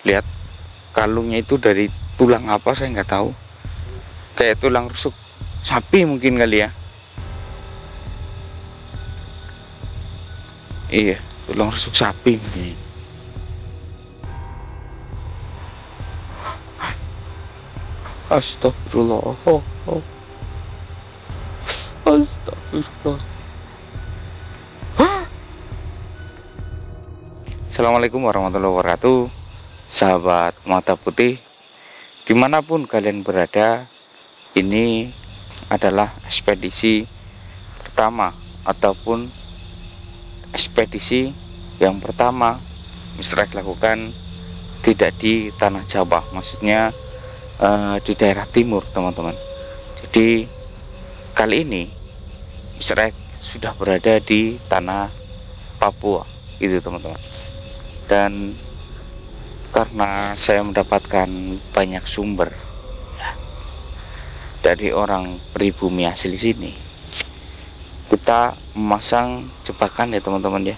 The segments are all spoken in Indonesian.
Lihat, kalungnya itu dari tulang apa saya nggak tahu, kayak tulang rusuk sapi mungkin kali ya. Iya, tulang rusuk sapi mungkin. Astagfirullah. Astagfirullah. Assalamualaikum warahmatullahi wabarakatuh, sahabat mata putih dimanapun kalian berada. Ini adalah ekspedisi pertama ataupun ekspedisi yang pertama Mr. X lakukan tidak di tanah Jawa, maksudnya di daerah timur, teman-teman. Jadi kali ini Mr. X sudah berada di tanah Papua, gitu teman-teman. Dan karena saya mendapatkan banyak sumber dari orang pribumi asli sini, kita memasang jebakan ya teman-teman ya.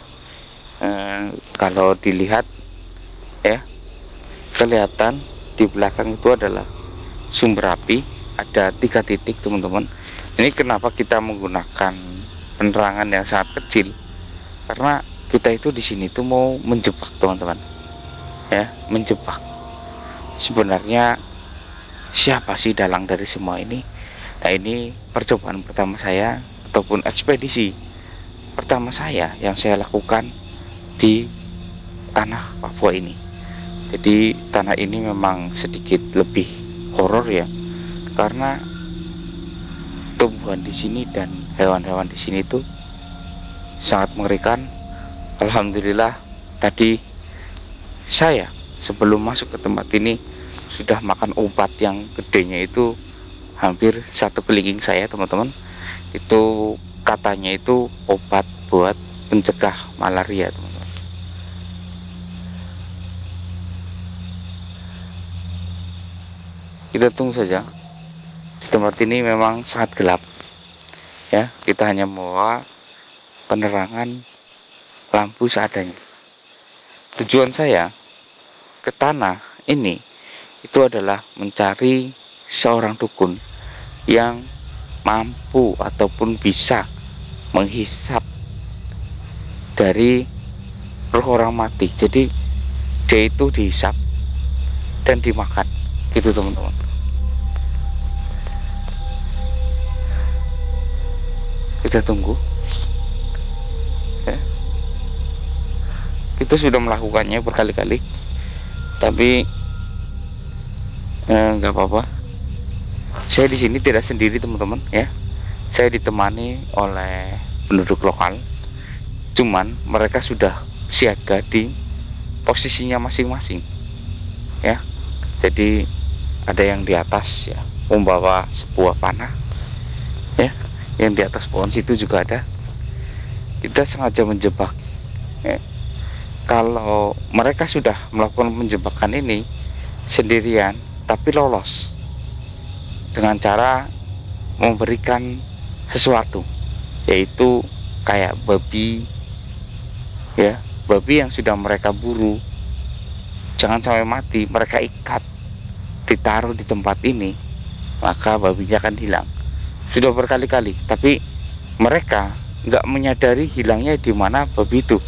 Kalau dilihat ya, kelihatan di belakang itu adalah sumber api, ada 3 titik teman-teman. Ini kenapa kita menggunakan penerangan yang sangat kecil, karena kita itu di sini tuh mau menjebak teman-teman ya, menjebak. Sebenarnya siapa sih dalang dari semua ini? Nah, ini percobaan pertama saya ataupun ekspedisi pertama saya yang saya lakukan di tanah Papua ini. Jadi tanah ini memang sedikit lebih horor ya, karena tumbuhan di sini dan hewan-hewan di sini itu sangat mengerikan. Alhamdulillah tadi saya sebelum masuk ke tempat ini sudah makan obat yang gedenya itu hampir 1 kelingking saya teman-teman. Itu katanya itu obat buat pencegah malaria teman-teman. Kita tunggu saja. Di tempat ini memang sangat gelap ya, kita hanya membawa penerangan lampu seadanya. Tujuan saya ke tanah ini itu adalah mencari seorang dukun yang mampu ataupun bisa menghisap dari roh orang mati. Jadi dia itu dihisap dan dimakan, gitu teman-teman. Kita tunggu ya. Kita sudah melakukannya berkali-kali, tapi nggak apa-apa. Saya di sini tidak sendiri teman-teman ya. Saya ditemani oleh penduduk lokal. Cuman mereka sudah siaga di posisinya masing-masing ya. Jadi ada yang di atas ya, membawa sebuah panah ya. Yang di atas pohon situ juga ada. Kita sengaja menjebak ya. Kalau mereka sudah melakukan penjebakan ini sendirian tapi lolos dengan cara memberikan sesuatu, yaitu kayak babi ya, babi yang sudah mereka buru, jangan sampai mati, mereka ikat, ditaruh di tempat ini, maka babinya akan hilang. Sudah berkali-kali, tapi mereka nggak menyadari hilangnya di mana babi itu.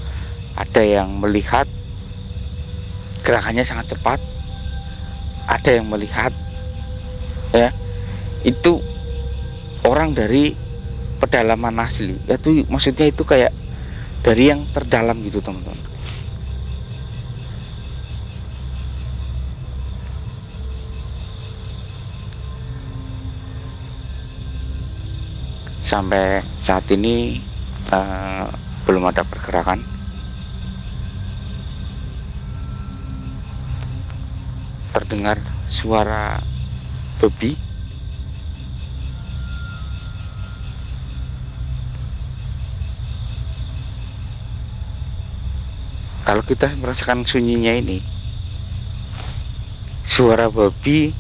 Ada yang melihat gerakannya sangat cepat, ada yang melihat ya itu orang dari pedalaman asli, itu maksudnya itu kayak dari yang terdalam gitu teman-teman. Sampai saat ini belum ada pergerakan. Terdengar suara babi. Kalau kita merasakan sunyinya ini, suara babi,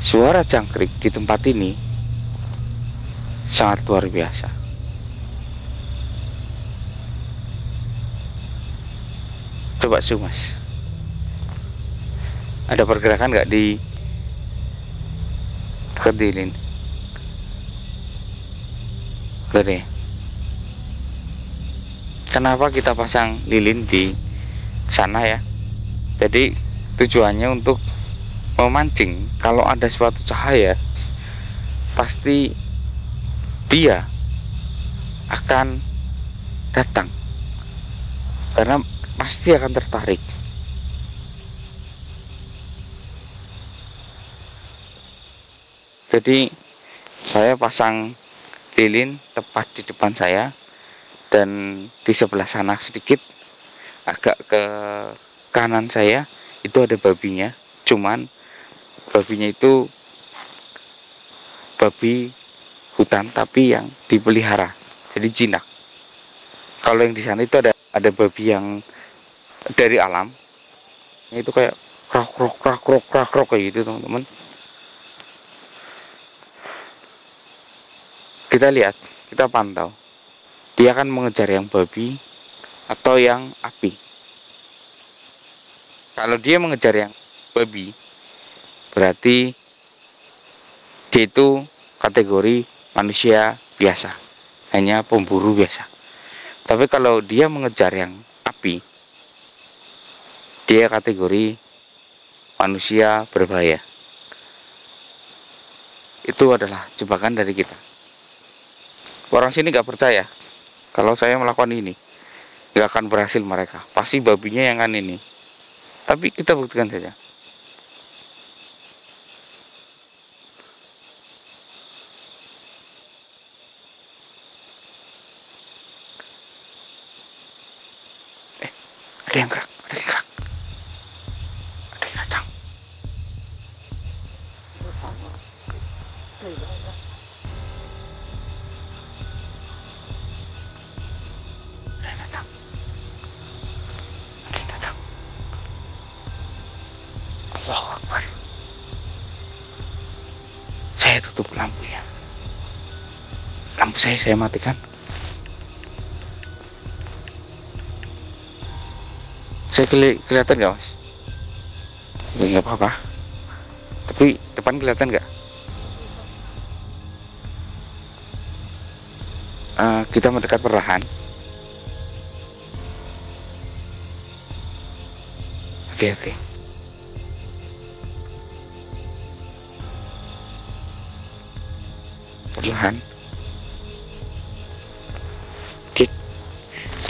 suara jangkrik di tempat ini sangat luar biasa. Coba zoom mas. Ada pergerakan nggak di dekat lilin? Nggak ada ya? Kenapa kita pasang lilin di sana ya? Jadi tujuannya untuk memancing. Kalau ada suatu cahaya, pasti dia akan datang, karena pasti akan tertarik. Jadi saya pasang lilin tepat di depan saya, dan di sebelah sana sedikit agak ke kanan saya itu ada babinya. Cuman babinya itu babi hutan tapi yang dipelihara, jadi jinak. Kalau yang di sana itu ada babi yang dari alam, itu kayak krak krok krak krok krak krok kayak gitu teman-teman. Kita lihat, kita pantau, dia akan mengejar yang babi atau yang api. Kalau dia mengejar yang babi, berarti dia itu kategori manusia biasa, hanya pemburu biasa. Tapi kalau dia mengejar yang api, dia kategori manusia berbahaya. Itu adalah jebakan dari kita. Orang sini nggak percaya kalau saya melakukan ini, nggak akan berhasil mereka. Pasti babinya yang kan ini. Tapi kita buktikan saja. Ada yang gerak, ada yang gerak, ada yang datang. Allahu Akbar. Saya tutup lampunya. Lampu saya matikan. Saya kelihatan nggak, Mas? Ya, nggak apa-apa. Tapi depan kelihatan nggak? Kita mendekat perlahan. Hati-hati. Perlahan.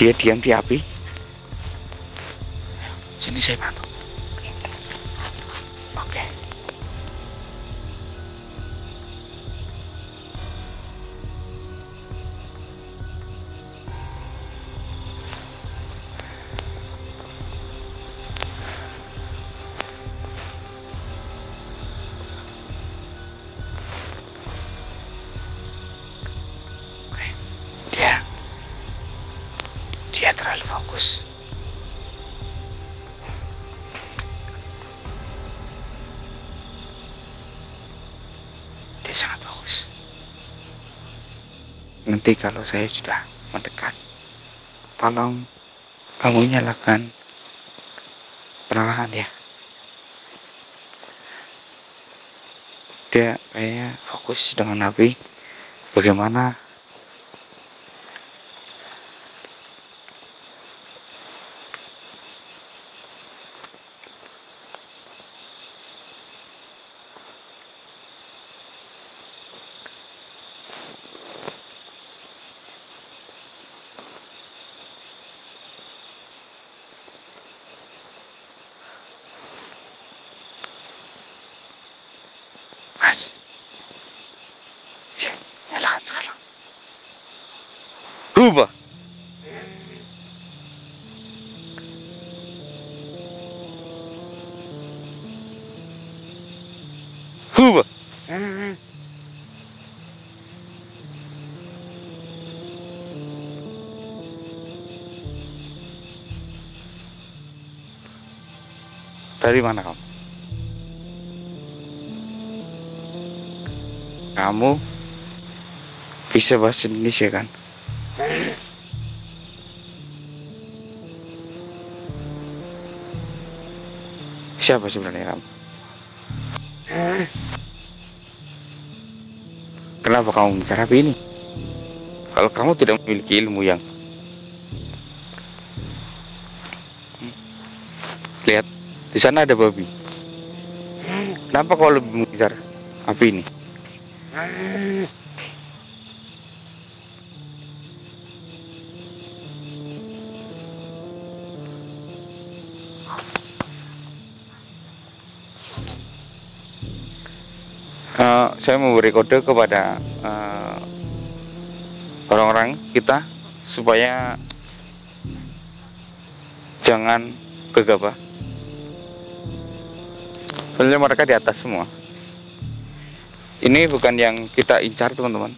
Dia diam di api. Sini saya bantu. Oke. Dia terlalu fokus. Dia sangat fokus. Nanti kalau saya sudah mendekat, tolong kamu nyalakan penerangan ya. Dia kayaknya fokus dengan api. Bagaimana Mas? Ya, nyalakan sekarang. Rubah. Rubah. Dari mana kamu? Kamu bisa bahasa Indonesia kan? Siapa sebenarnya kamu? Kenapa kamu bicara ini? Kalau kamu tidak memiliki ilmu yang lihat di sana ada babi. Kenapa kau lebih mengejar api ini? Saya memberi kode kepada orang-orang kita supaya jangan gegabah. Soalnya mereka di atas semua. Ini bukan yang kita incar, teman-teman.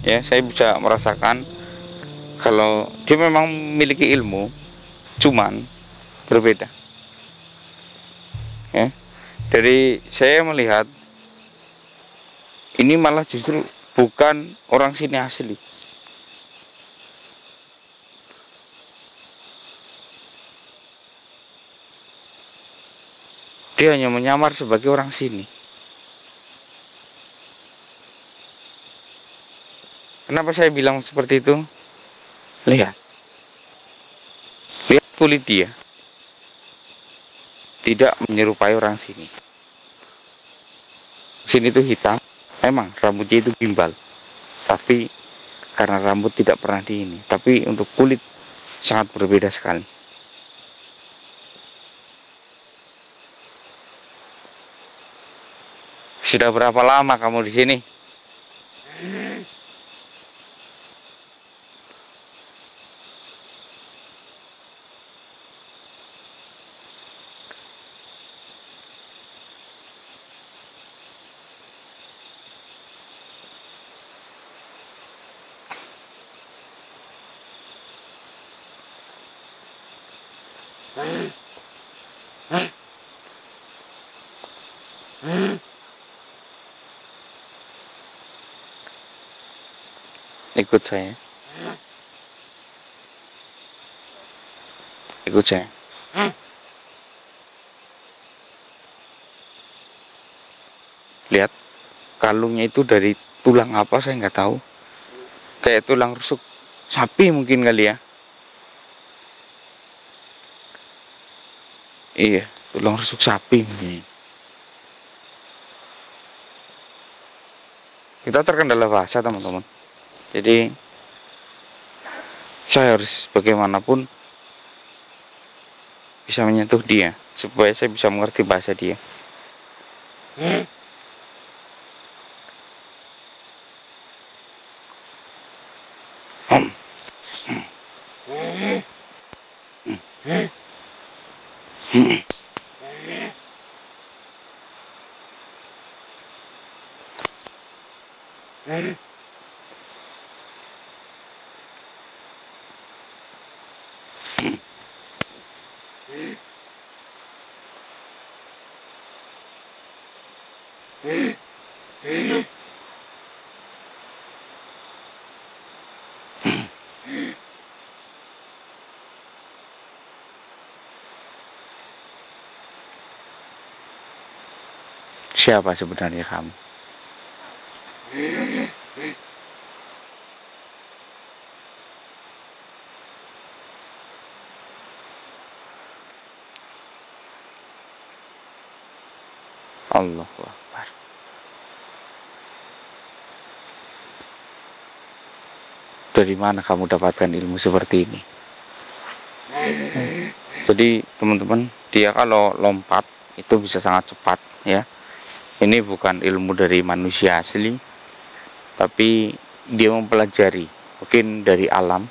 Ya, saya bisa merasakan kalau dia memang memiliki ilmu, cuman berbeda. Ya, dari saya melihat ini malah justru bukan orang sini asli. Dia hanya menyamar sebagai orang sini. Kenapa saya bilang seperti itu? Lihat kulit dia tidak menyerupai orang sini. Sini itu hitam, memang rambutnya itu gimbal, tapi karena rambut tidak pernah di ini, tapi untuk kulit sangat berbeda sekali. Sudah berapa lama kamu di sini? Ikut saya. Ikut saya. Lihat, kalungnya itu dari tulang apa saya nggak tahu. Kayak tulang rusuk sapi mungkin kali ya. Iya, tulang rusuk sapi mungkin. Kita terkendala bahasa, teman-teman. Jadi saya harus bagaimanapun bisa menyentuh dia supaya saya bisa mengerti bahasa dia. Siapa sebenarnya kamu? Allahu Akbar. Dari mana kamu dapatkan ilmu seperti ini? Jadi teman-teman, dia kalau lompat itu bisa sangat cepat ya. Ini bukan ilmu dari manusia asli, tapi dia mempelajari mungkin dari alam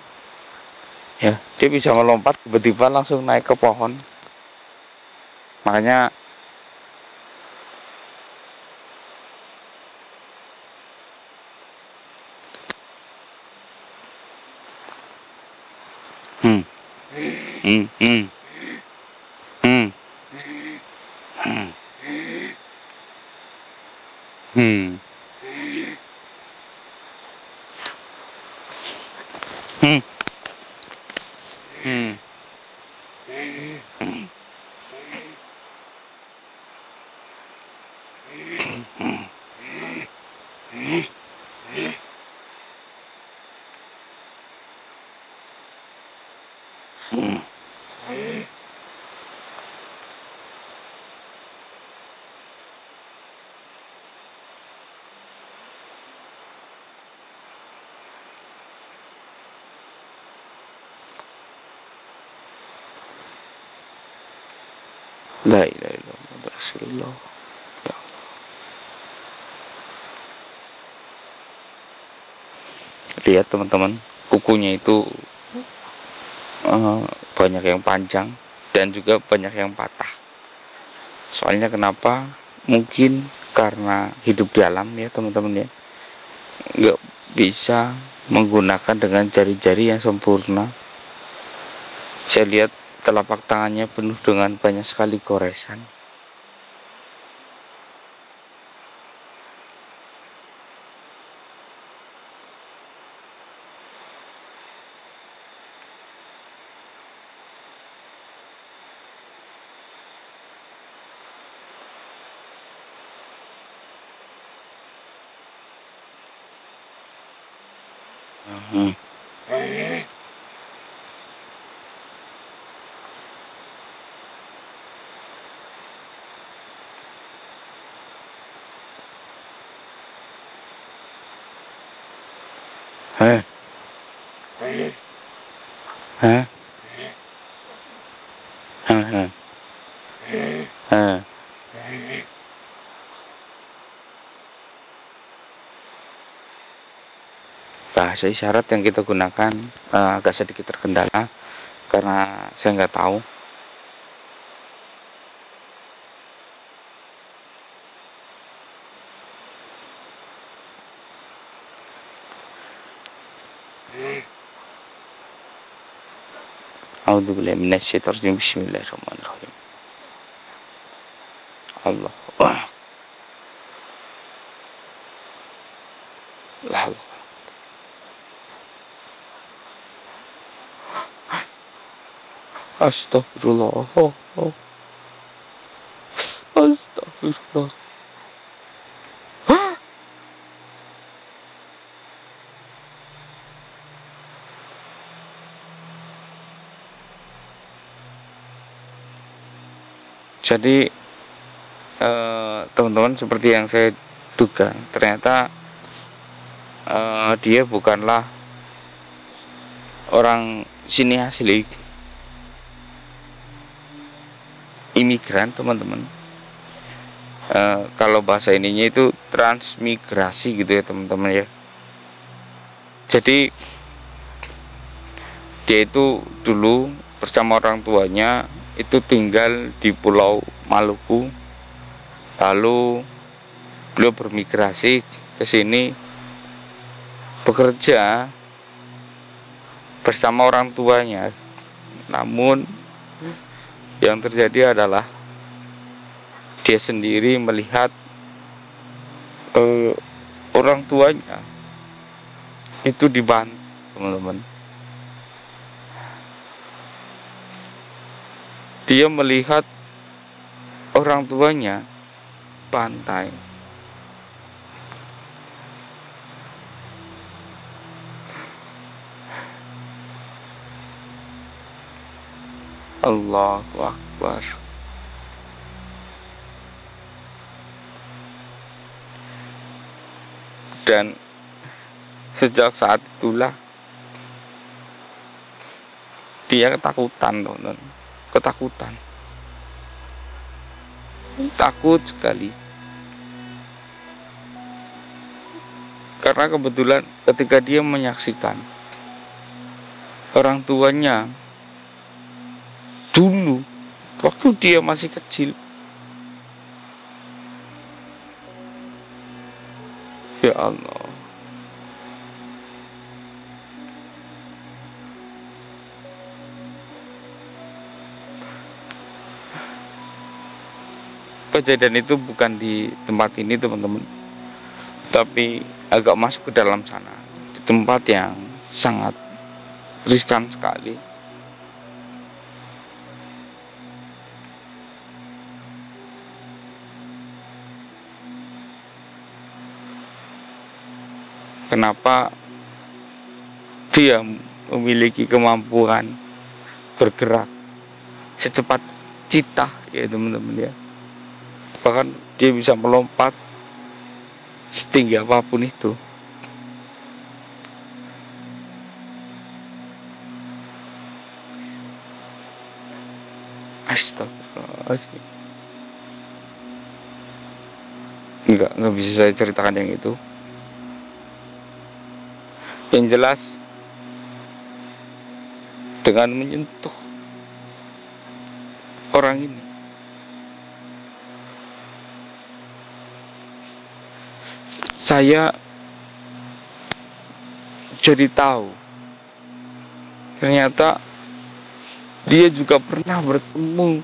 ya. Dia bisa melompat tiba-tiba langsung naik ke pohon. Makanya hmm hmm hmm hmm hmm hmm hmm hmm La ilaha illallah Rasulullah. Ya. Lihat teman-teman, kukunya itu banyak yang panjang dan juga banyak yang patah. Soalnya kenapa? Mungkin karena hidup di alam ya teman-teman ya, nggak bisa menggunakan dengan jari-jari yang sempurna. Saya lihat telapak tangannya penuh dengan banyak sekali goresan. Hmm. Hah? Hah? Hah? Hah? Hah? Bahasa isyarat yang kita gunakan agak sedikit terkendala karena saya nggak tahu. A'udzubillahi minasyaitonir rajim. Bismillahirrahmanirrahim. Allah. La Astagfirullah. Astagfirullah. Jadi teman-teman, seperti yang saya duga, ternyata dia bukanlah orang sini asli, imigran teman-teman. Kalau bahasa ininya itu transmigrasi gitu ya teman-teman ya. Jadi dia itu dulu bersama orang tuanya itu tinggal di Pulau Maluku, lalu beliau bermigrasi ke sini bekerja bersama orang tuanya. Namun yang terjadi adalah dia sendiri melihat orang tuanya itu dibantu teman-teman. Dia melihat orang tuanya pantai. Allahu Akbar. Dan sejak saat itulah dia ketakutan teman-teman. Ketakutan, takut sekali, karena kebetulan ketika dia menyaksikan orang tuanya dulu waktu dia masih kecil, ya Allah, kejadian itu bukan di tempat ini teman-teman, tapi agak masuk ke dalam sana, di tempat yang sangat riskan sekali. kenapa dia memiliki kemampuan bergerak secepat citah ya teman-teman ya. Bahkan dia bisa melompat setinggi apapun itu. Astagfirullahaladzim. Nggak bisa saya ceritakan yang itu. Yang jelas, dengan menyentuh orang ini, saya jadi tahu ternyata dia juga pernah bertemu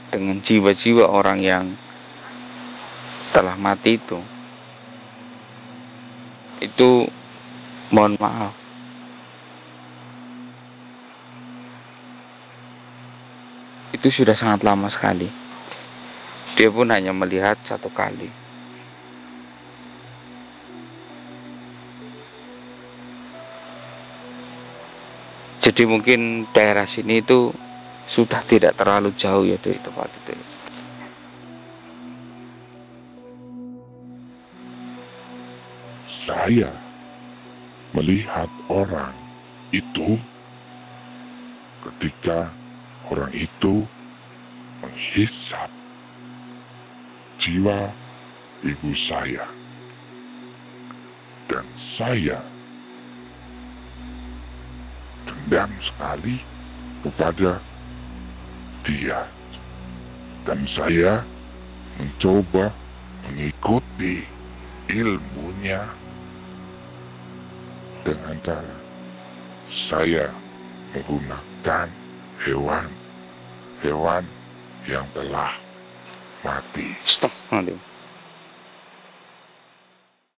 dengan jiwa-jiwa orang yang telah mati itu. Itu mohon maaf, itu sudah sangat lama sekali. Dia pun hanya melihat satu kali. Jadi mungkin daerah sini itu sudah tidak terlalu jauh ya dari tempat itu. Saya melihat orang itu ketika orang itu menghisap jiwa ibu saya, dan saya dendam sekali kepada dia, dan saya mencoba mengikuti ilmunya dengan cara saya menggunakan hewan yang telah mati. Stop,